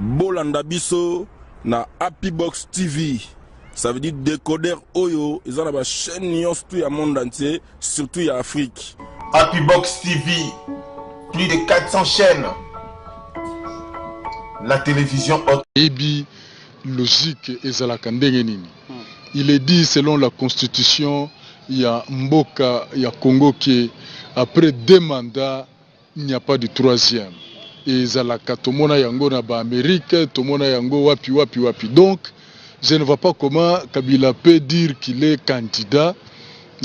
Bolanda biso na Happy Box TV. Ça veut dire décodeur Oyo. Ils ont la chaîne Nyons tout le monde entier, surtout en Afrique. Happy Box TV, plus de 400 chaînes. La télévision haute. Ebi logique ezalaka ndenge nini. Il est dit selon la constitution, il y a Mboka, il y a Congo qui après 2 mandats, il n'y a pas de 3e. Et ezalaka tomona yango na ba Amérique, tomona yango wapi. Donc, je ne vois pas comment Kabila peut dire qu'il est candidat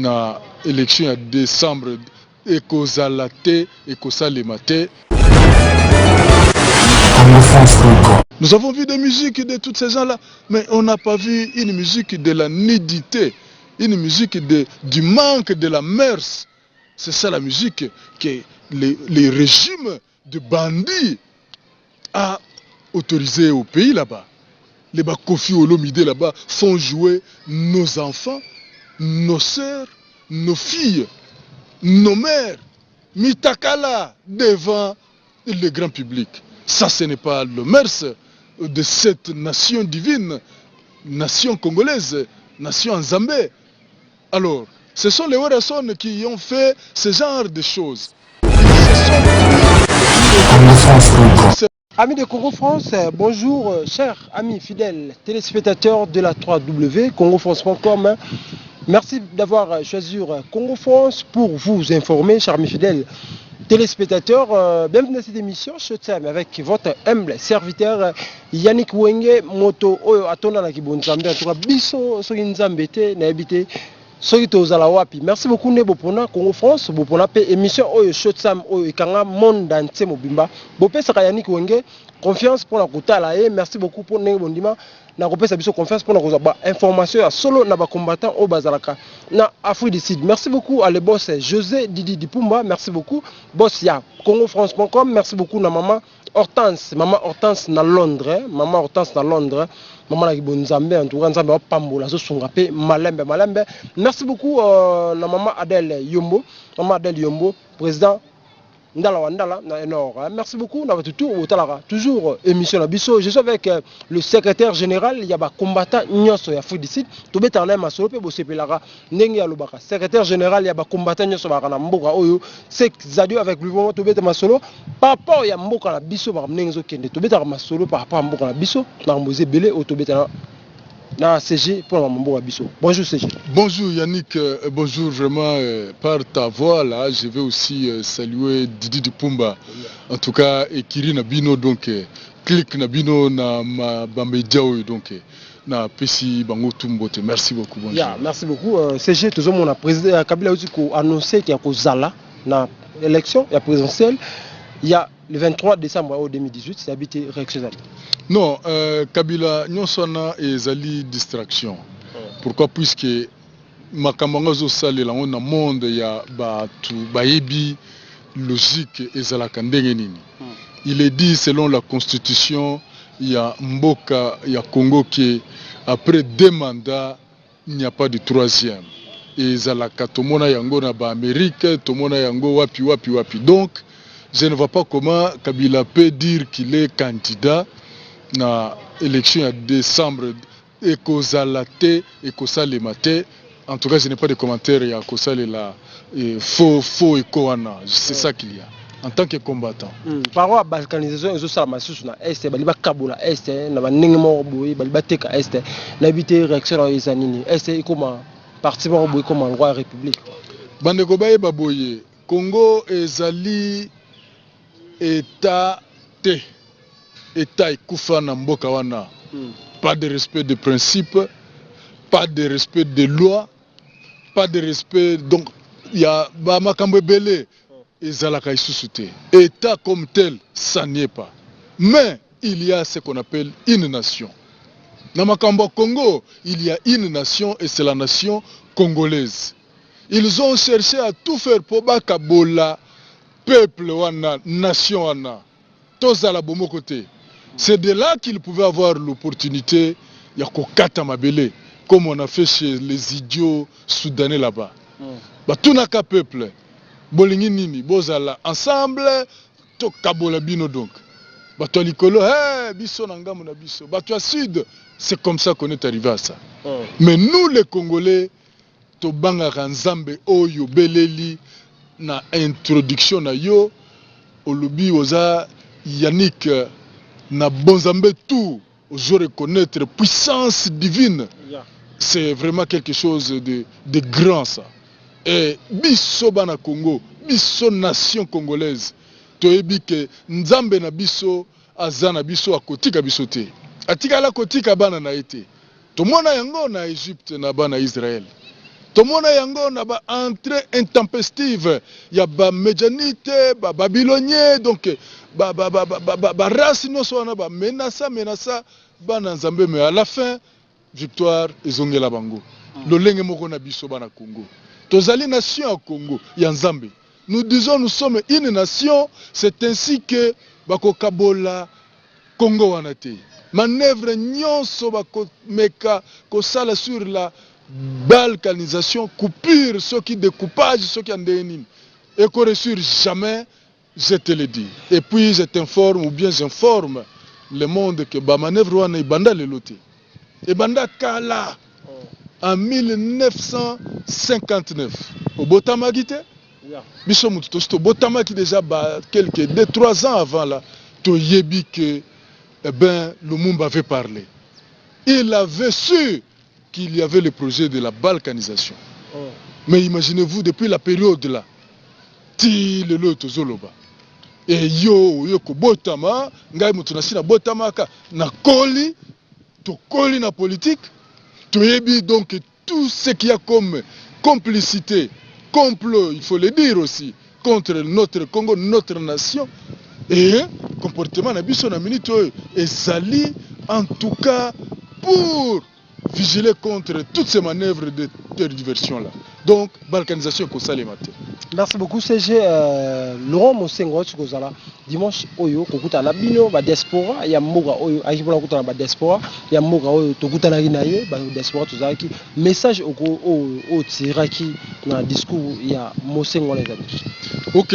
na élection en décembre et kozala te et kosalema te. Nous avons vu des musiques de tous ces gens-là, mais on n'a pas vu une musique de la nudité, une musique du manque de la mœurs. C'est ça la musique que les régimes de bandits a autorisé au pays là-bas. Les Kofi Olomide là-bas font jouer nos enfants, nos sœurs, nos filles, nos mères, Mitakala devant le grand public. Ça, ce n'est pas le mœurs de cette nation divine, nation congolaise, nation Nzambé. Alors, ce sont les Werason qui ont fait ce genre de choses. Amis de Congo France, bonjour, chers amis fidèles téléspectateurs de la 3W, congofrance.com. Merci d'avoir choisi Congo France pour vous informer, chers amis fidèles téléspectateurs. Bienvenue dans cette émission, avec votre humble serviteur Yannick Wenge, moto oyo atona na kibonzambe, en tout cas biso soki nzambe te na ebite soki tozala wapi. Merci beaucoup ne bopona Congo France, bopona pe émission oyo Shotsam oyo ikanga monde entier mobimba. Bopesa Yannick Wenge confiance pour la kotala et merci beaucoup pour ne bondima. Na kopesa biso confiance pour na information ya solo na ba combattant au bazalaka na Afrique du Sud. Merci beaucoup à le boss José Didi Dipumba, merci beaucoup boss ya congofrance.com, merci beaucoup na maman Hortense na Londres, maman Hortense na Londres, maman la kibonzambe en tout cas nzambe wa pambola so sunga pe malembe. Merci beaucoup na maman Adèle Yombo, président Ndala Wandala, merci beaucoup. Toujours émission na biso. Je suis avec le secrétaire général. Il y a des combattants nyonso ya Afrique du Sud. Tobeta na masolo pe bosepelara ndenge ya lobaka. Secrétaire général, il y a des combattants nyonso ba na mboka oyo. C'est Zadio avec lui moment tobeta masolo. Par rapport ya mboka na biso ba ndenge zo kende. Tobeta masolo par rapport à mboka na biso. Na mboze belé o tobeta na CG pour la Mambo Abisso. Bonjour CG. Bonjour Yannick, bonjour vraiment par ta voix là, je vais aussi saluer Didi Dipumba. En tout cas, Ekiri Nabino donc clic Nabino na ma Bambedjao donc na Pesi Bango Tumbote. Merci beaucoup. Bonjour. Yeah, merci beaucoup CG toujours mon président Kabila aussi ko annoncé qu'il y a ko zala na élection, il y a présidentielle. Il y a le 23 décembre 2018, c'est habité réactionnel. Non, Kabila, nous sommes ezali distraction. Pourquoi? Puisque Makamangazo Sale, là, on a monde, il y a Batu, Baebi, logique, ezalaka ndenge nini. Il est dit selon la constitution, il y a Mboka, il y a Congo qui, après 2 mandats, il n'y a pas de 3e. Et ezalaka tomona yango na ba Amérique, tomona yango wapi. Donc, je ne vois pas comment Kabila peut dire qu'il est candidat na élection en décembre et kozala te et kosalema te. En tout cas, je n'ai pas de commentaires ya kosalela faux et koana. C'est ça qu'il y a en tant que combattant. Par rapport à la balkanisation, ils ont ça ma source na est, baliba kabola est, na ba ningi mo boy, baliba teka est, na bité réaction na izanini. Est comment parti mo boy comme loi république. Bande ko baye baboye. Congo ezali État te. État ekufa na mboka wana. Pas de respect de principe, pas de respect de loi, pas de respect. Donc, il y a makambo belé ezalaka isusu te. État comme tel, ça n'y est pas. Mais il y a ce qu'on appelle une nation. Na makambo Congo, il y a une nation et c'est la nation congolaise. Ils ont cherché à tout faire pour bakabola peuple wana, nation wana. Tous à la bomo côté. C'est de là qu'ils pouvaient avoir l'opportunité de kokata mabele, comme on a fait chez les idiots soudanais là-bas. Tout n'a qu'un peuple. Bolingi nini, bozala ensemble, to kabola bino donc. Bato Likolo, biso nangamo na biso. Bato Sud, c'est comme ça qu'on est arrivé à ça. Mais nous les Congolais, to banga Nzambe oyo beleli na introduction na yo, olobi oza Yannick na bonzambe tout, ozo reconnaître puissance divine. C'est vraiment quelque chose de grand ça. Et biso bana Congo, biso nation congolaise, toyebi ke Nzambe na biso azana biso akotika biso te. Atika la kotika bana na ete. Tomona yango na Égypte na bana Israël. Tomona yango na ba entrée intempestive ya ba médianite, ba babylonien, donc ba race no so na ba menaça bana Nzambe, mais à la fin victoire ezongela bango. Lolenge moko na biso bana Congo. Tozali nation à Congo ya Nzambe. Nous disons nous sommes une nation, c'est ainsi que bako kabola Congo wanate. Manœuvre nyonso bako meka ko sala sur la balkanisation, coupure, ce qui découpage, ce qui en dénime. Et qu'on réussir jamais, je te le dis. Et puis je t'informe ou bien j'informe le monde que ba manœuvre wana ibanda le loté. Et banda kala en 1959 au Botamagite. Biso mutu to Botamaki déjà quelques 2-3 ans avant là, to yebi que Lumumba avait parlé. Il avait su qu'il y avait le projet de la balkanisation. Mais imaginez-vous, depuis la période là, ti le loto zoloba. Et yo ko botama, ngai mutu na sina botamaka na koli, to koli na politique, to yebi donc tout ce qu'il y a comme complicité, complot, il faut le dire aussi, contre notre Congo, notre nation, et comportement na biso na minute et sali en tout cas pour vigiler contre toutes ces manœuvres de tergiversation là. Donc balkanisation ko salemate. Merci beaucoup CG Laurent Mosengo Tsukozala dimanche oyo kokuta na bino ba diaspora ya mboka oyo ajibona kokuta na ba diaspora ya mboka oyo tokuta na kinaye ba diaspora tozalaki message o tiraki na discours ya Mosengo les amis. OK,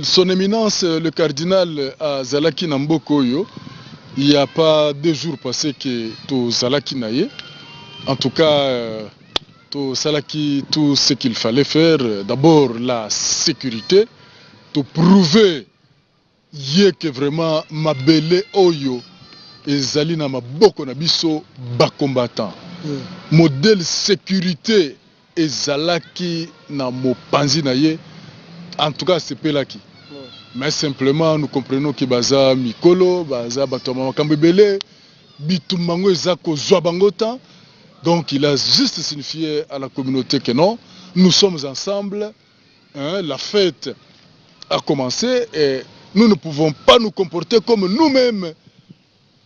son éminence le cardinal Zalaki na mboka oyo, il n'y a pas 2 jours passés que to Zalaki naye. En tout cas to Salaki tout ce qu'il fallait faire, d'abord la sécurité, to prouver que vraiment mabele oyo ezali na maboko na biso ba combattant. Modèle sécurité ezalaki na mopanzi na ye. En tout cas c'est pelaki. Mais simplement nous comprenons que baza mikolo, baza batoma makambebele, bitumango ezako zwabangotan. Donc il a juste signifié à la communauté que non, nous sommes ensemble, hein, la fête a commencé et nous ne pouvons pas nous comporter comme nous-mêmes,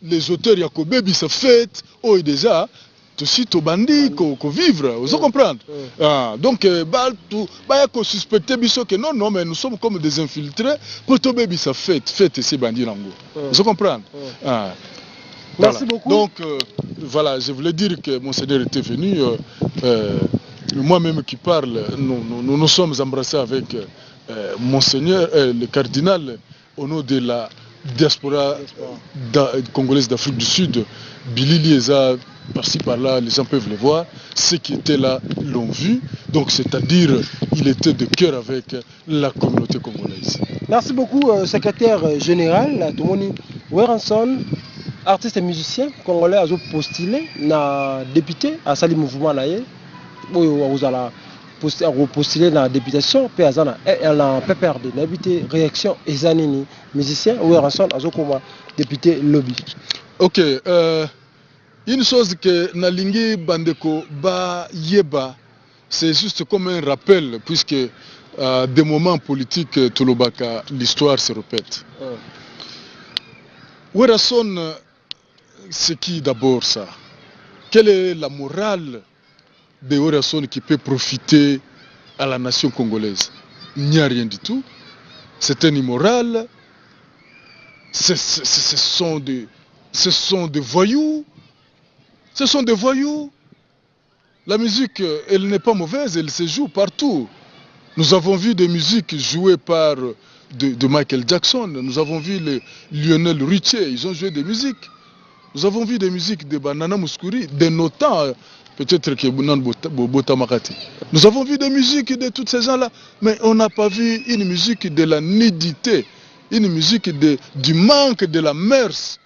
les auteurs Yakobebi, cette fête, oh et déjà, tout suite au bandit, qu'on vivre, vous comprendre. Donc, il suspecter que non, mais nous sommes comme des infiltrés, pour tout baby, ça fête et ces bandits, vous comprendre. Voilà. Merci beaucoup. Donc, voilà, je voulais dire que Monseigneur était venu. Moi-même qui parle, nous sommes embrassés avec Monseigneur, le cardinal, au nom de la diaspora congolaise d'Afrique du Sud. Billy Liesa, par-ci par-là, les gens peuvent le voir. Ceux qui étaient là l'ont vu. Donc, c'est-à-dire, il était de cœur avec la communauté congolaise. Merci beaucoup, secrétaire général Tomoni Weranson. Artiste et musicien congolais a postulé na député à sali mouvement naie vous allez postuler na députation pe azana elle a PPRD n'habité réaction ezanini musicien ou ranson azokoma député lobby. OK, une chose que nalingi bandeko ba yeba, c'est juste comme un rappel puisque des moments politiques Tolobaka l'histoire se répète. Werason, c'est qui d'abord ça? Quelle est la morale de Werason qui peut profiter à la nation congolaise? Il n'y a rien du tout. C'est un immoral. Ce sont des voyous. Ce sont des voyous. La musique, elle n'est pas mauvaise, elle se joue partout. Nous avons vu des musiques jouées par de Michael Jackson, nous avons vu le Lionel Richie, ils ont joué des musiques. Nous avons vu des musiques de Nana Mouskouri, de nos temps, peut-être que Bota Makati. Nous avons vu des musiques de tous ces gens-là, mais on n'a pas vu une musique de la nudité, une musique du manque de la mœurs.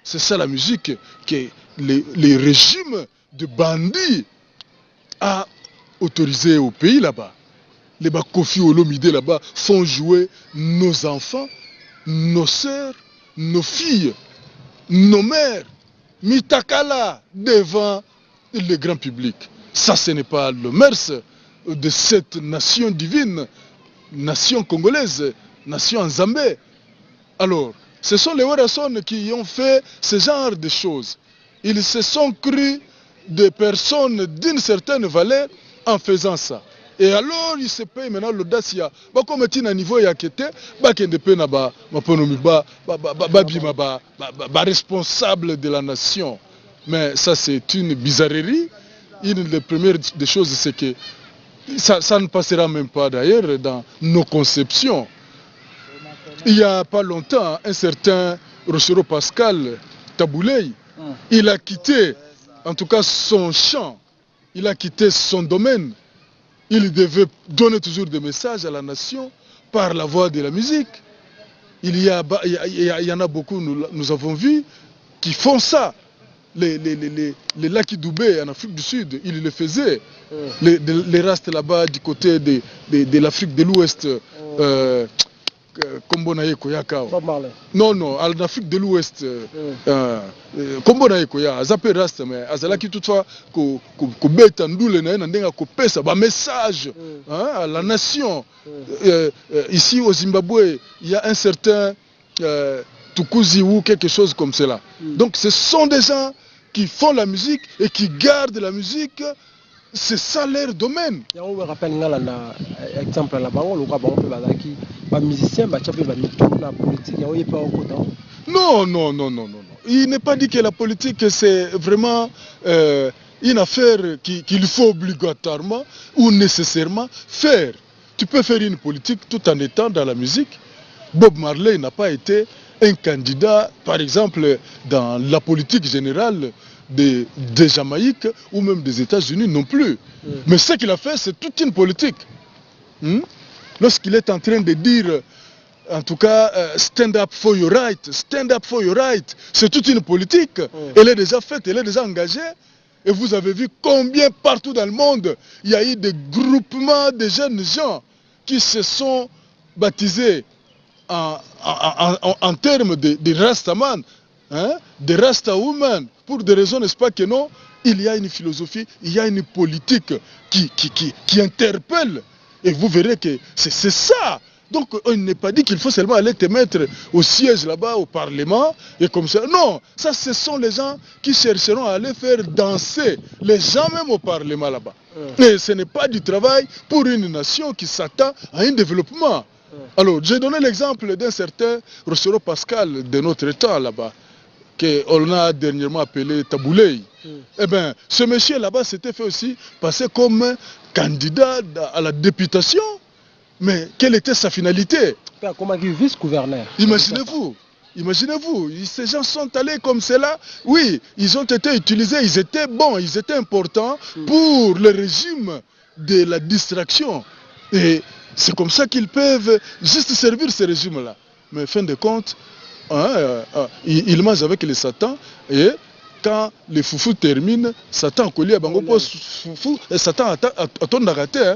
C'est ça la musique que les régimes de bandits a autorisé au pays là-bas. Les Kofi Olomide là-bas font jouer nos enfants, nos sœurs, nos filles, nos mères, Mitakala devant le grand public. Ça, ce n'est pas le mœurs de cette nation divine, nation congolaise, nation Nzambé. Alors, ce sont les Werason qui ont fait ce genre de choses. Ils se sont crus des personnes d'une certaine valeur en faisant ça. Et alors, il se paye maintenant l'audace. Comme il y a un niveau, il y a responsable de la nation. Mais ça, c'est une bizarrerie. Une des premières des choses, c'est que ça ne passera même pas d'ailleurs dans nos conceptions. Il n'y a pas longtemps, un certain Rochero Pascal Tabouley, il a quitté, en tout cas son champ, il a quitté son domaine. Il devait donner toujours des messages à la nation par la voix de la musique. Il y en a beaucoup, nous avons vu, qui font ça. Les Lucky Dubé en Afrique du Sud, ils le faisaient. Les rastes là-bas du côté de l'Afrique de l'Ouest. Non, en Afrique de l'Ouest, Kombo na Ekoya, Zappé Rasta, mais Azalaki toutefois, message à la nation. Ici au Zimbabwe, il y a un certain Tukuzi ou quelque chose comme cela. Donc ce sont des gens qui font la musique et qui gardent la musique. C'est ça leur domaine. Exemple là-bas, Non. Il n'est pas dit que la politique c'est vraiment une affaire qu'il faut obligatoirement ou nécessairement faire. Tu peux faire une politique tout en étant dans la musique. Bob Marley n'a pas été un candidat, par exemple, dans la politique générale de Jamaïque ou même des États-Unis non plus. Mais ce qu'il a fait, c'est toute une politique. Lorsqu'il est en train de dire, en tout cas, stand up for your right, c'est toute une politique. Elle est déjà faite, elle est déjà engagée. Et vous avez vu combien partout dans le monde, il y a eu des groupements de jeunes gens qui se sont baptisés en termes de Rastaman, de Rasta Woman, pour des raisons, n'est-ce pas que non, il y a une philosophie, il y a une politique qui interpelle. Et vous verrez que c'est ça. Donc on n'est pas dit qu'il faut seulement aller te mettre au siège là-bas, au Parlement, et comme ça. Non, ça ce sont les gens qui chercheront à aller faire danser les gens même au Parlement là-bas. Et ce n'est pas du travail pour une nation qui s'attend à un développement. Alors, j'ai donné l'exemple d'un certain Rochero Pascal de notre temps là-bas, qu'on a dernièrement appelé Tabouley. Eh bien, ce monsieur là-bas s'était fait aussi passer comme candidat à la députation. Mais quelle était sa finalité? Comme vice-gouverneur. Imaginez-vous, ces gens sont allés comme cela. Oui, ils ont été utilisés, ils étaient bons, ils étaient importants pour le régime de la distraction. Et c'est comme ça qu'ils peuvent juste servir ce régime-là. Mais fin de compte, ils mangent avec les Satan. Et quand les foufous terminent, Satan collier à Bangopo foufou et Satan attend d'arrêter.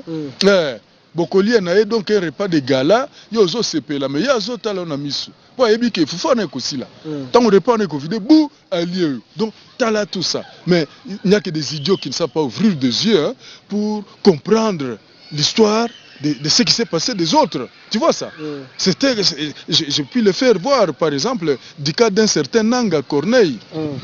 Bokoli na donc un repas de gala, yozo sepela mais yazo tala na misu. Po ebi ke foufou na kosila. Tant on repas na kovide bou allié. Donc tala tout ça. Mais il n'y a que des idiots qui ne savent pas ouvrir des yeux pour comprendre l'histoire de ce qui s'est passé des autres. Tu vois ça? J'ai pu le faire voir, par exemple, du cas d'un certain Nanga Corneille.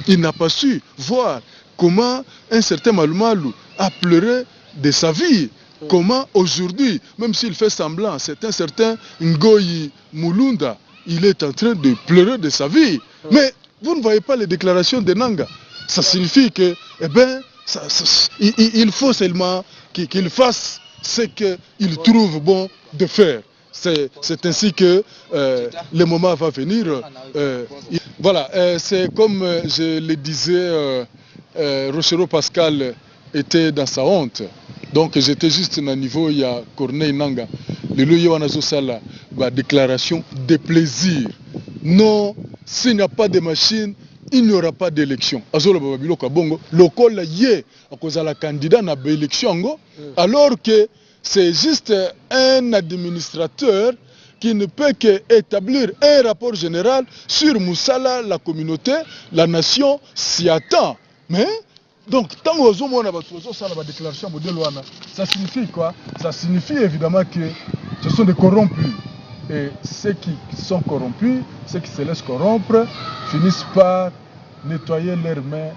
Il n'a pas su voir comment un certain Malumalu a pleuré de sa vie. Comment aujourd'hui, même s'il fait semblant, c'est un certain Ngoyi Mulunda, il est en train de pleurer de sa vie. Mais vous ne voyez pas les déclarations de Nanga. Ça signifie que, il faut seulement qu'il fasse ce qu'il trouve bon de faire. C'est ainsi que le moment va venir. Voilà, c'est comme je le disais, Rochero Pascal était dans sa honte. Donc j'étais juste à niveau, il y a Corneille Nanga. Le loyer wanazosala, déclaration de plaisir. Non, s'il n'y a pas de machine, il n'y aura pas d'élection. Le col yé, à cause de la candidat n'a pas d'élection, alors que c'est juste un administrateur qui ne peut qu'établir un rapport général sur Moussala, la communauté, la nation s'y attend. Mais, donc, tant que vous avez la déclaration, ça signifie quoi? Ça signifie évidemment que ce sont des corrompus. Et ceux qui sont corrompus, ceux qui se laissent corrompre, finissent par nettoyer leurs mains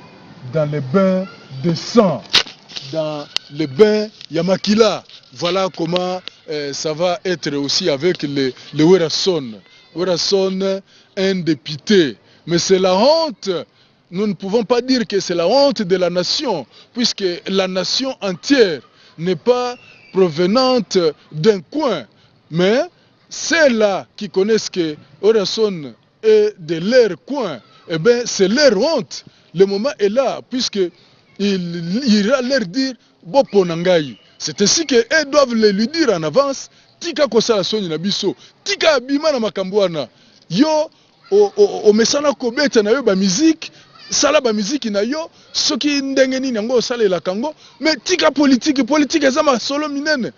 dans les bains de sang, dans les bains Yamakila. Voilà comment ça va être aussi avec le Werason. Werason, un député. Mais c'est la honte. Nous ne pouvons pas dire que c'est la honte de la nation, puisque la nation entière n'est pas provenante d'un coin. Mais ceux-là qui connaissent que Werason est de leur coin, eh bien c'est leur honte. Le moment est là, puisqu'il ira leur dire Boponangai. C'est ainsi qu'ils doivent le lui dire en avance. Tika kosala soni na biso, tika abima na makambwana. Yo o mesana kobeta na yo ba musique, sala ba musique na yo, soki ndenge nini yango sala la kango, mais tika politique ezama solo minene.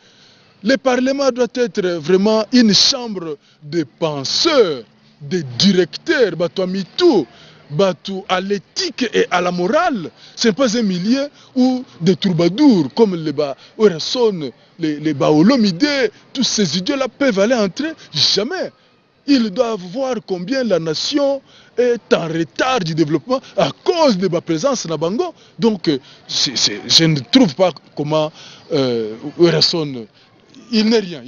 Le Parlement doit être vraiment une chambre de penseurs, de directeurs, tout. Batou à l'éthique et à la morale. Ce n'est pas un milieu où des troubadours comme les Werason, les Baolomide, tous ces idiots-là peuvent aller entrer. Jamais. Ils doivent voir combien la nation est en retard du développement à cause de ma présence na Bango. Donc, je ne trouve pas comment Werason... Il n'est rien,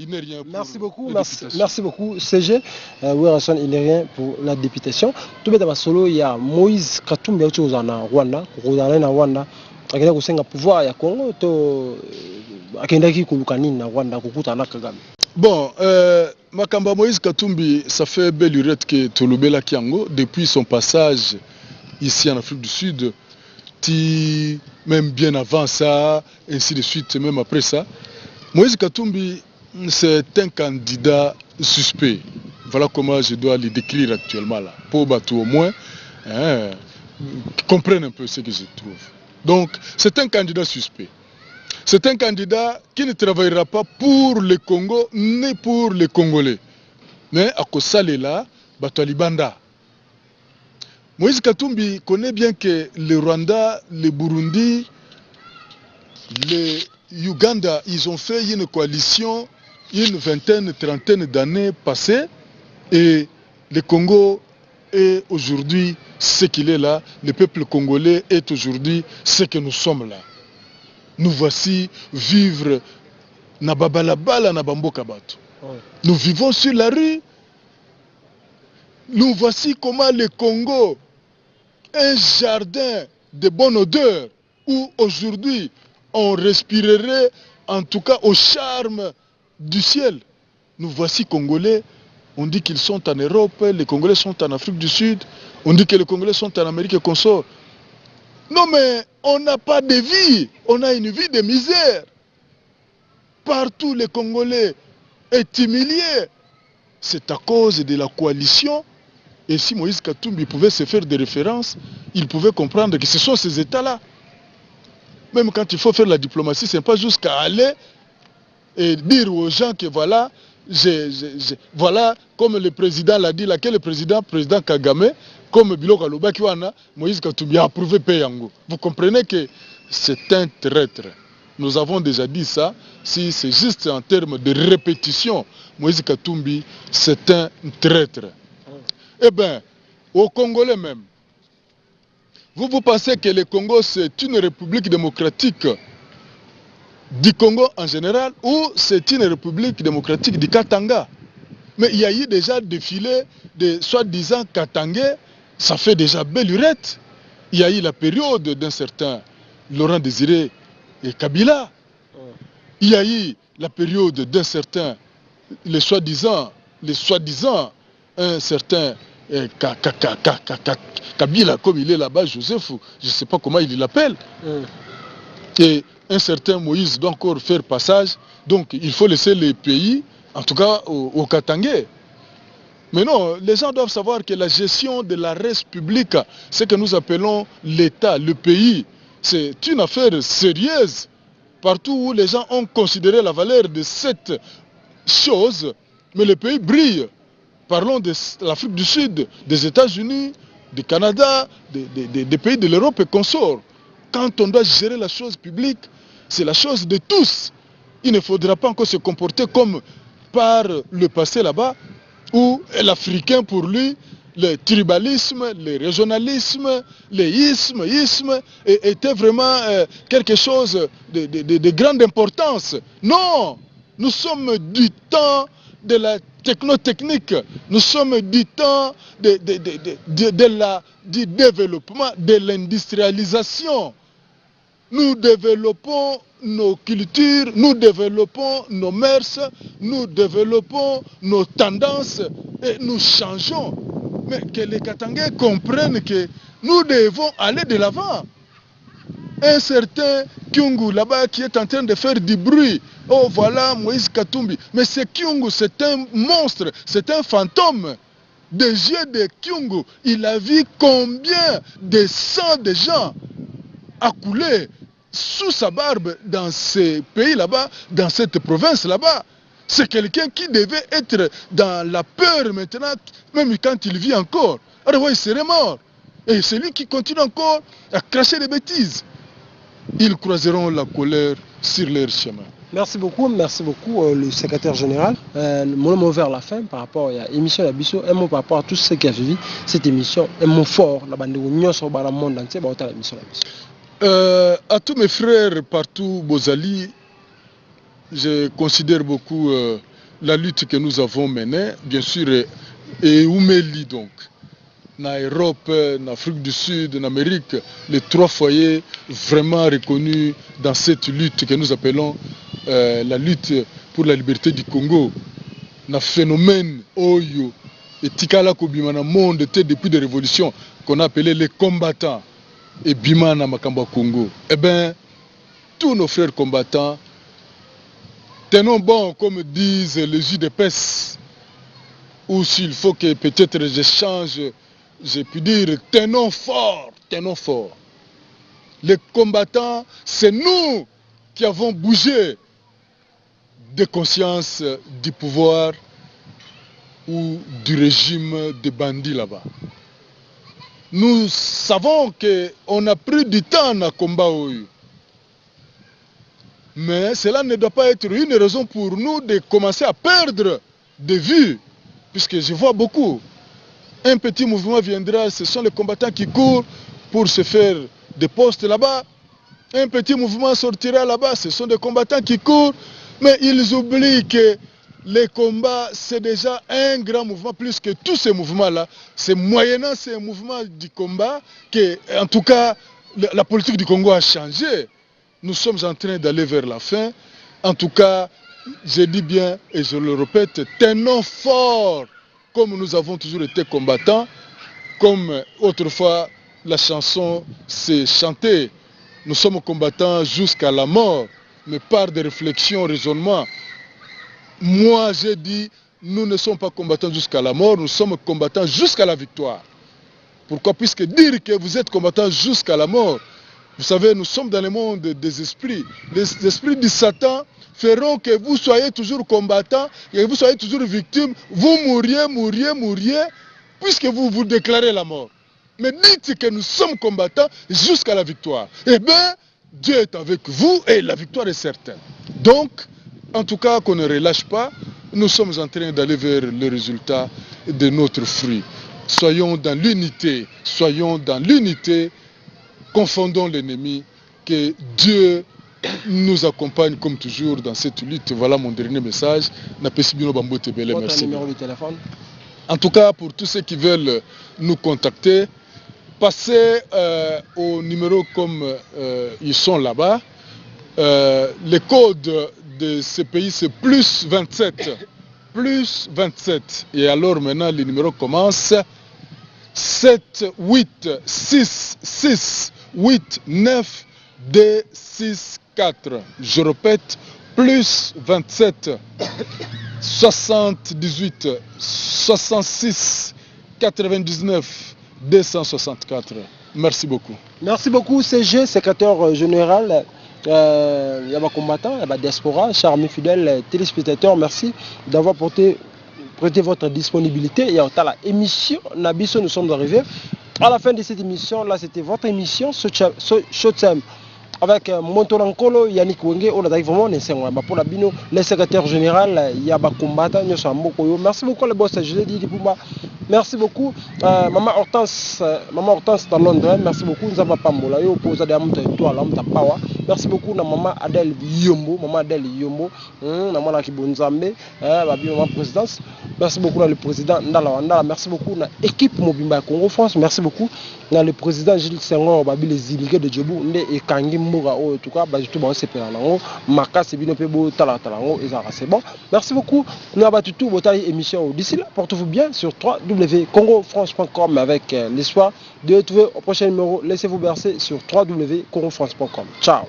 Merci beaucoup, merci beaucoup. CG, Werason, il n'est rien pour la députation. Tout le monde solo, il y a Moïse Katumbi qui est en Rwanda, Rwanda, qui a un pouvoir ya Congo, qui est en Rwanda, Bon, Makamba Moïse Katumbi, ça fait belle lurette que Tolobela Kiango, depuis son passage ici en Afrique du Sud, même bien avant ça, ainsi de suite, même après ça. Moïse Katumbi, c'est un candidat suspect. Voilà comment je dois le décrire actuellement là. Pour Batou au moins, comprennent un peu ce que je trouve. Donc, c'est un candidat suspect. C'est un candidat qui ne travaillera pas pour le Congo ni pour les Congolais. Mais à Kosale là, Batou Libanda. Moïse Katumbi connaît bien que le Rwanda, le Burundi, le Uganda, ils ont fait une coalition une vingtaine, trentaine d'années passées et le Congo est aujourd'hui ce qu'il est là, le peuple congolais est aujourd'hui ce que nous sommes là. Nous voici vivre na babalabala na bamboka bato. Nous vivons sur la rue. Nous voici comment le Congo, un jardin de bonne odeur où aujourd'hui on respirerait en tout cas au charme du ciel. Nous voici Congolais, on dit qu'ils sont en Europe, les Congolais sont en Afrique du Sud, on dit que les Congolais sont en Amérique et consort. Non mais on n'a pas de vie, on a une vie de misère. Partout les Congolais est humilié. C'est à cause de la coalition. Et si Moïse Katumbi pouvait se faire des références, il pouvait comprendre que ce sont ces États-là. Même quand il faut faire la diplomatie, ce n'est pas juste qu'à aller et dire aux gens que voilà, voilà, comme le président l'a dit, laquelle le président Kagame, comme Biloko Aloba Kiwana, Moïse Katumbi a approuvé Peyango. Vous comprenez que c'est un traître. Nous avons déjà dit ça. Si c'est juste en termes de répétition, Moïse Katumbi, c'est un traître. Eh bien, aux Congolais même, vous pensez que le Congo c'est une république démocratique du Congo en général ou c'est une république démocratique du Katanga? Mais il y a eu déjà défilé de soi-disant Katangais, ça fait déjà belle lurette. Il y a eu la période d'un certain Laurent Désiré et Kabila. Il y a eu la période d'un certain les soi-disant, un certain Kabila, comme il est là-bas, Joseph, je ne sais pas comment il l'appelle, et un certain Moïse doit encore faire passage, donc il faut laisser les pays, en tout cas au Katangais. Mais non, les gens doivent savoir que la gestion de la res publique, ce que nous appelons l'État, le pays, c'est une affaire sérieuse. Partout où les gens ont considéré la valeur de cette chose, mais le pays brille. Parlons de l'Afrique du Sud, des États-Unis, du Canada, des pays de l'Europe et consorts. Quand on doit gérer la chose publique, c'est la chose de tous. Il ne faudra pas encore se comporter comme par le passé là-bas, où l'Africain, pour lui, le tribalisme, le régionalisme, le isme était vraiment quelque chose de grande importance. Non, nous sommes du temps de la technotechnique, nous sommes du temps du développement, de l'industrialisation. Nous développons nos cultures, nous développons nos mœurs, nous développons nos tendances et nous changeons. Mais que les Katangais comprennent que nous devons aller de l'avant. Un certain Kyungu là-bas qui est en train de faire du bruit. Oh voilà Moïse Katumbi. Mais ce Kyungu, c'est un monstre, c'est un fantôme. Des yeux de Kyungu, il a vu combien de sang de gens a coulé sous sa barbe dans ces pays là-bas, dans cette province là-bas. C'est quelqu'un qui devait être dans la peur maintenant, même quand il vit encore. Alors il serait mort. Et c'est lui qui continue encore à cracher des bêtises. Ils croiseront la colère sur leur chemin. Merci beaucoup, le secrétaire général. Mon mot vers la fin par rapport à l'émission d'Abisso, un mot par rapport à tout ce qui a suivi cette émission, un mot fort, la bande de l'Union sur le monde entier, à l'émission d'Abisso. À tous mes frères partout, Bozali, je considère beaucoup la lutte que nous avons menée, bien sûr, et Oumeli donc. En Europe, en Afrique du Sud, en Amérique, les trois foyers vraiment reconnus dans cette lutte que nous appelons la lutte pour la liberté du Congo. Un phénomène Oyo et Tikala Kobima dans le monde depuis des révolutions qu'on a appelé les combattants. Et Bimana Makamba Congo. Eh bien, tous nos frères combattants, tenons bon, comme disent les UDPS, ou s'il faut que peut-être j'échange, j'ai pu dire, tenons fort, tenons fort. Les combattants, c'est nous qui avons bougé de conscience du pouvoir ou du régime des bandits là-bas. Nous savons qu'on a pris du temps à combat. Mais cela ne doit pas être une raison pour nous de commencer à perdre de vue. Puisque je vois beaucoup. Un petit mouvement viendra, ce sont les combattants qui courent pour se faire des postes là-bas. Un petit mouvement sortira là-bas, ce sont des combattants qui courent. Mais ils oublient que les combats, c'est déjà un grand mouvement, plus que tous ces mouvements-là. C'est moyennant ces mouvements du combat que, en tout cas, la politique du Congo a changé. Nous sommes en train d'aller vers la fin. En tout cas, je dis bien et je le répète, tenons fort, comme nous avons toujours été combattants, comme autrefois la chanson s'est chantée. Nous sommes combattants jusqu'à la mort, mais par des réflexions, raisonnements. Moi, j'ai dit, nous ne sommes pas combattants jusqu'à la mort, nous sommes combattants jusqu'à la victoire. Pourquoi? Puisque dire que vous êtes combattants jusqu'à la mort, vous savez, nous sommes dans le monde des esprits. Les esprits du Satan feront que vous soyez toujours combattants, que vous soyez toujours victimes. Vous mourriez, puisque vous déclarez la mort. Mais dites que nous sommes combattants jusqu'à la victoire. Eh bien, Dieu est avec vous et la victoire est certaine. Donc, en tout cas, qu'on ne relâche pas, nous sommes en train d'aller vers le résultat de notre fruit. Soyons dans l'unité, confondons l'ennemi, que Dieu nous accompagne comme toujours dans cette lutte. Voilà mon dernier message. Merci. Numéro de téléphone. En tout cas, pour tous ceux qui veulent nous contacter, passez au numéro comme ils sont là-bas. Le code de ce pays, c'est plus 27 plus 27. Et alors maintenant, le numéro commence. 7, 8, 6, 6, 8, 9, 2, 6, 4. Je répète, plus 27, 78, 66, 99, 264. Merci beaucoup. Merci beaucoup, CG, secrétaire général. Il y a des combattants, il y a des diaspora, chers amis fidèles téléspectateurs, merci d'avoir prêté votre disponibilité. Il y a la émission Nabiso, nous sommes arrivés à la fin de cette émission. Là, c'était votre émission, Shotsem. Avec Montonankolo, Yannick Wenge, on a vraiment pour la bino, le secrétaire général, il y a des combattants, merci beaucoup les boss, je l'ai dit, merci beaucoup, Maman Hortense dans Londres, merci beaucoup, nous avons pas moula, yo pose des amours de toi, l'homme de power, merci beaucoup, Maman Adèle Yombo, Maman Laki Bonzambe, Maman présidence, merci beaucoup, le président Ndala, merci beaucoup, l'équipe Mobimba Congo France, merci beaucoup, le président Gilles Senghor, les immigrés de Djibou, et Kangim. En tout cas, c'est bon. Merci beaucoup. Nous avons tout émission. D'ici là, portez-vous bien sur www.congofrance.com avec l'espoir de retrouver au prochain numéro. Laissez-vous bercer sur www.congofrance.com. Ciao.